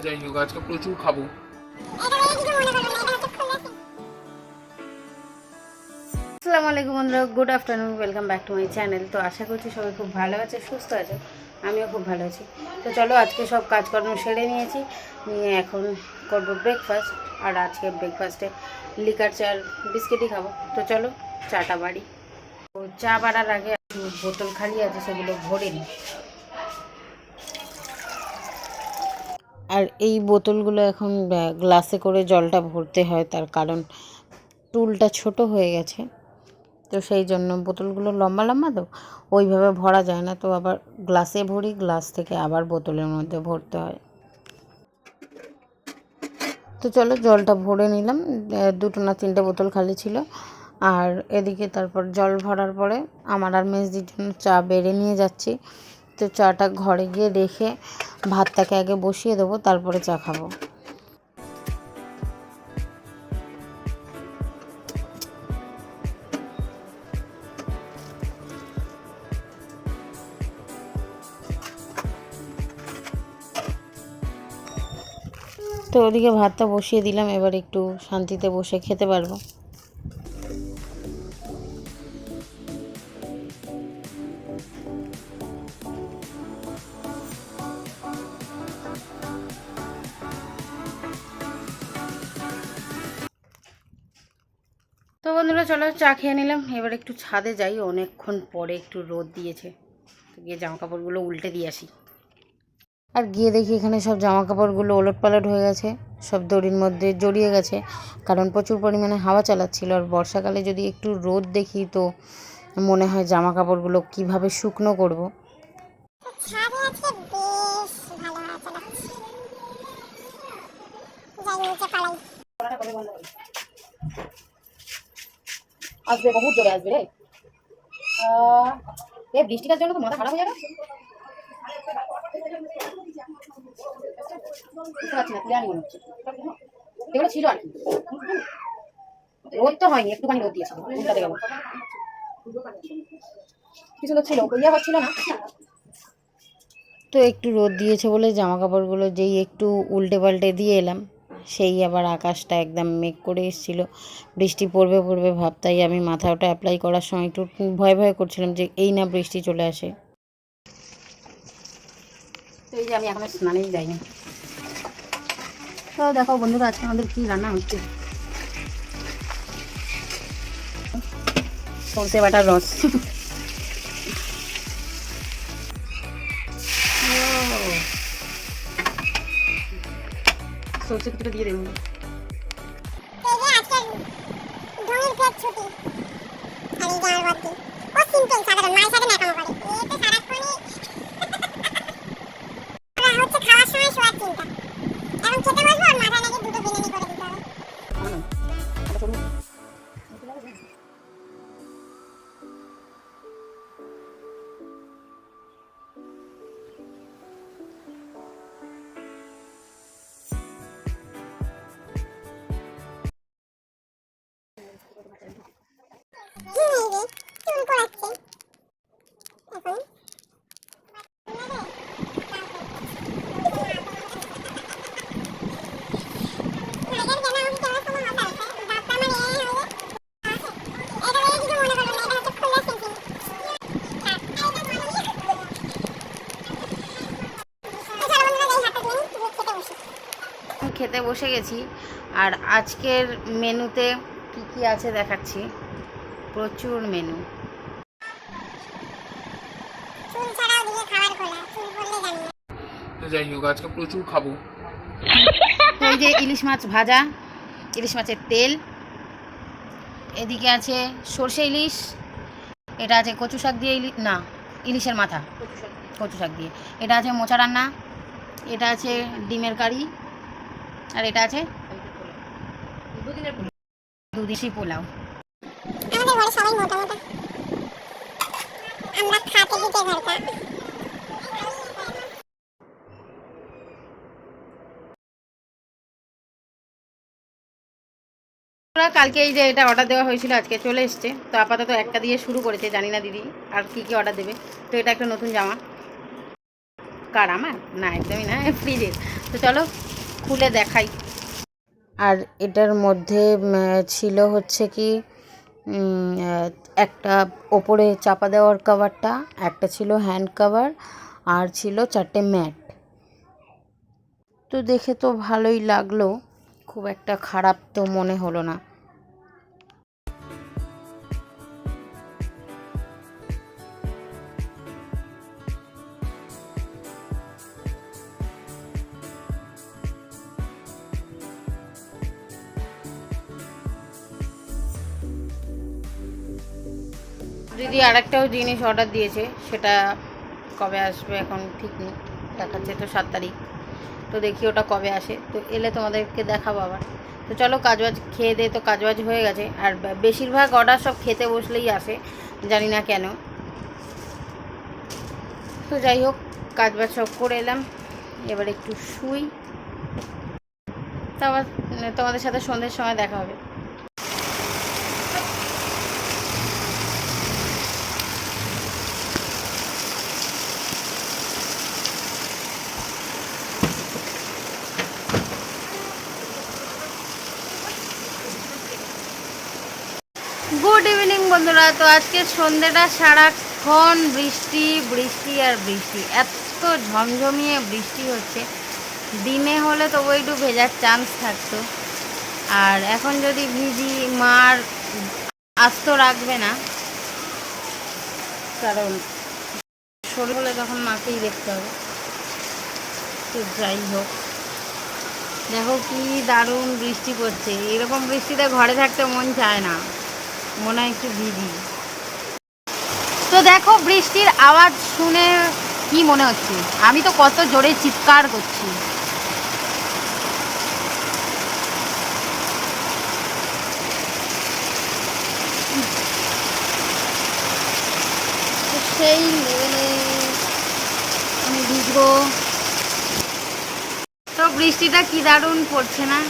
যাই হোক আজকে প্রচুর খাবো। আসসালামু আলাইকুম বন্ধুরা, good afternoon, welcome back to my channel. তো আশা করছি সবাই খুব ভালো আছে, সুস্থ আছে, আমিও খুব ভালো আছি। তো চলো, আজকে সব কাজকর্ম সেরে নিয়েছি, নিয়ে এখন করবো ব্রেকফাস্ট। আর আজকে ব্রেকফাস্টে লিকার চা আর বিস্কিটই খাবো। তো চলো চাটা বাড়ি। তো চা বাড়ার আগে একটু বোতল খালি আছে, সেগুলো ভরে নিই। আর এই বোতলগুলো এখন গ্লাসে করে জলটা ভরতে হয়, তার কারণ টুলটা ছোট হয়ে গেছে। তো সেই জন্য বোতলগুলো লম্বা লম্বা, তো ওইভাবে ভরা যায় না, তো আবার গ্লাসে ভরি, গ্লাস থেকে আবার বোতলের মধ্যে ভরতে হয়। তো চলো জলটা ভরে নিলাম, দুটো না তিনটে বোতল খালি ছিল। আর এদিকে তারপর জল ভরার পরে আমার আর মেজদির জন্য চা বেড়ে নিয়ে যাচ্ছি। তো চাটা ঘরে গিয়ে রেখে ভাতটাকে আগে বসিয়ে দেবো, তারপরে চা খাবো। তো ওদিকে ভাতটা বসিয়ে দিলাম, এবার একটু শান্তিতে বসে খেতে পারবো। তো বন্ধুরা চলো চা খেয়ে নিলাম, এবার একটু ছাদে যাই, অনেকক্ষণ পরে একটু রোদ দিয়েছে, তো গিয়ে জামা কাপড়গুলো উল্টে দিয়ে আসি। আর গিয়ে দেখি এখানে সব জামা কাপড়গুলো ওলট পালট হয়ে গেছে, সব দড়ির মধ্যে জড়িয়ে গেছে, কারণ প্রচুর পরিমাণে হাওয়া চালাচ্ছিল। আর বর্ষাকালে যদি একটু রোদ দেখি তো মনে হয় জামা কাপড়গুলো কীভাবে শুকনো করব। আসবে, বহুত জোরে আসবে রে। বৃষ্টিটার জন্য তো মাথা খারাপ হয়ে যাবে। বুঝতে পারছি না, ক্লিয়ার মনে হচ্ছে এগুলো ছিল আর কি। রোদ তো হয়নি, একটুখানি রোদ দিয়েছিল, উল্টাতে গেল কিছু তো ছিল, ইয়া হচ্ছিল না। তো একটু রোদ দিয়েছে বলে জামা কাপড়গুলো যেই একটু উল্টে পাল্টে দিয়ে এলাম, সেই আবার আকাশটা একদম মেঘ করে এসেছিলো, বৃষ্টি পড়বে পড়বে ভাব। তাই আমি মাথাটা অ্যাপ্লাই করার সময় একটু ভয় ভয় করছিলাম যে এই না বৃষ্টি চলে আসে। তো এই যে আমি এখনো স্নানেই যাইনি। তো দেখো বন্ধুরা, আজকে আমাদের কি রান্না হচ্ছে। সরষে বাটার রস। সরষে কিছুটা দিয়ে দেবো। খেতে বসে গেছি, আর আজকের মেনুতে কি কি আছে দেখাচ্ছি। প্রচুর মেনু। যাই হোক আজকে প্রচুর খাবো। তো এই যে ইলিশ মাছ ভাজা, ইলিশ মাছের তেল, এদিকে আছে সর্ষে ইলিশ, এটা আছে কচু শাক দিয়ে না ইলিশের মাথা, কচু শাক দিয়ে, এটা আছে মোচা রান্না, এটা আছে ডিমের কারি, আর এটা আছে দুদিশি পোলাও। আমাদের ঘরে সবাই মোটা মোটা, আমরা খাতে দিতে ঘরটা। কালকে এই যে এটা অর্ডার দেওয়া হয়েছিল, আজকে চলে এসছে। তো আপাতত একটা দিয়ে শুরু করেছে, জানি না দিদি আর কি কি অর্ডার দেবে। তো এটা একটা নতুন জামা। কার? আমার না, একদমই না, ফ্রিজের। তো চলো খুলে দেখাই। আর এটার মধ্যে ছিল হচ্ছে কি একটা ওপরে চাপা দেওয়ার কভারটা, একটা ছিল হ্যান্ড কভার, আর ছিল 4টে ম্যাট। তো দেখে তো ভালোই লাগলো, খুব একটা খারাপ তো মনে হলো না। দিদি আরেকটাও জিনিস অর্ডার দিয়েছে, সেটা কবে আসবে এখন ঠিক নেই, দেখাচ্ছে তো 7 তারিখ। তো দেখি ওটা কবে আসে, তো এলে তোমাদেরকে দেখাবো আবার। তো চলো কাজবাজ খেয়ে দে, তো কাজবাজ হয়ে গেছে। আর বেশিরভাগ অর্ডার সব খেতে বসলেই আসে, জানি না কেন। তো যাই হোক, কাজবাজ সব করে এলাম, এবার একটু শুই। তো আবার তোমাদের সাথে সন্ধ্যের সময় দেখা হবে। গুড ইভিনিং বন্ধুরা। তো আজকে সন্ধ্যেটা সারাক্ষণ বৃষ্টি বৃষ্টি আর বৃষ্টি, এত ঝমঝমিয়ে বৃষ্টি হচ্ছে। দিনে হলে তবু একটু ভেজার চান্স থাকতো, আর এখন যদি ভিজি মার আস্ত রাখবে না, কারণ শরীর হলে তখন মাকেই দেখতে হবে। তো যাই হোক, দেখো কি দারুণ বৃষ্টি পড়ছে। এরকম বৃষ্টিতে ঘরে থাকতে মন চায় না, মনে হয় একটু ভিজি। তো দেখো বৃষ্টির আওয়াজ শুনে কি মনে হচ্ছে, আমি তো কত জোরে চিৎকার করছি। সেই লেভেলে আমি ভিজবো। তো বৃষ্টিটা কি দারুণ পড়ছে না?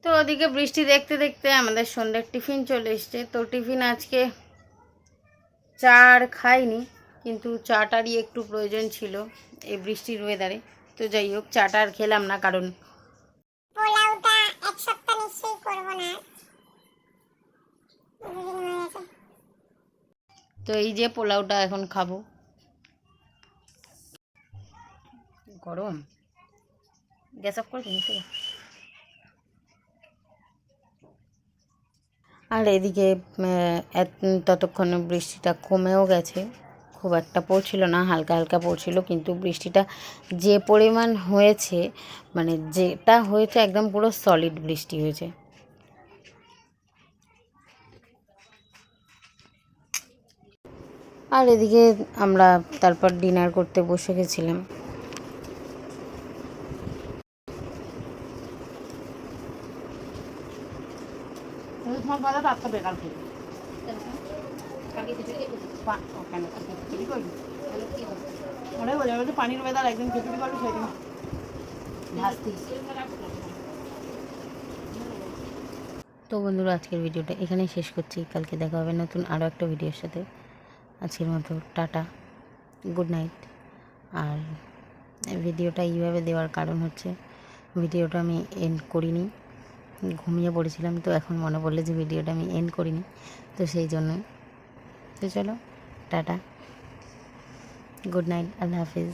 তো ওদিকে বৃষ্টি দেখতে দেখতে আমাদের সন্ধ্যের টিফিন চলে এসছে। তো টিফিন আজকে চা আর খাইনি, কিন্তু চাটারই একটু প্রয়োজন ছিল এই বৃষ্টির ওয়েদারে। তো যাই হোক, চাটা আর খেলাম না, কারণ পোলাওটা এক সপ্তাহ নিশ্চয়ই করবো না। তো এই যে পোলাওটা এখন খাবো। গরম, গ্যাস অফ করে দিন। আর এদিকে ততক্ষণে বৃষ্টিটা কমেও গেছে, খুব একটা পড়ছিল না, হালকা হালকা পড়ছিল, কিন্তু বৃষ্টিটা যে পরিমাণ হয়েছে, মানে যেটা হয়েছে একদম পুরো সলিড বৃষ্টি হয়েছে। আর এদিকে আমরা তারপর ডিনার করতে বসে গেছিলাম। পানির ওয়েদার একদিন খিচুড়ি করবি, সেদিন তো বন্ধুরা, আজকের ভিডিওটা এখানেই শেষ করছি। কালকে দেখা হবে নতুন আরও একটা ভিডিওর সাথে। আজকের মতো টাটা, গুড নাইট। আর ভিডিওটা এইভাবে দেওয়ার কারণ হচ্ছে, ভিডিওটা আমি এন্ড করিনি, ঘুমিয়ে পড়েছিলাম। তো এখন মনে পড়লো যে ভিডিওটা আমি এন্ড করিনি, তো সেই জন্য। তো চলো টাটা, গুড নাইট, আল্লাহ হাফিজ।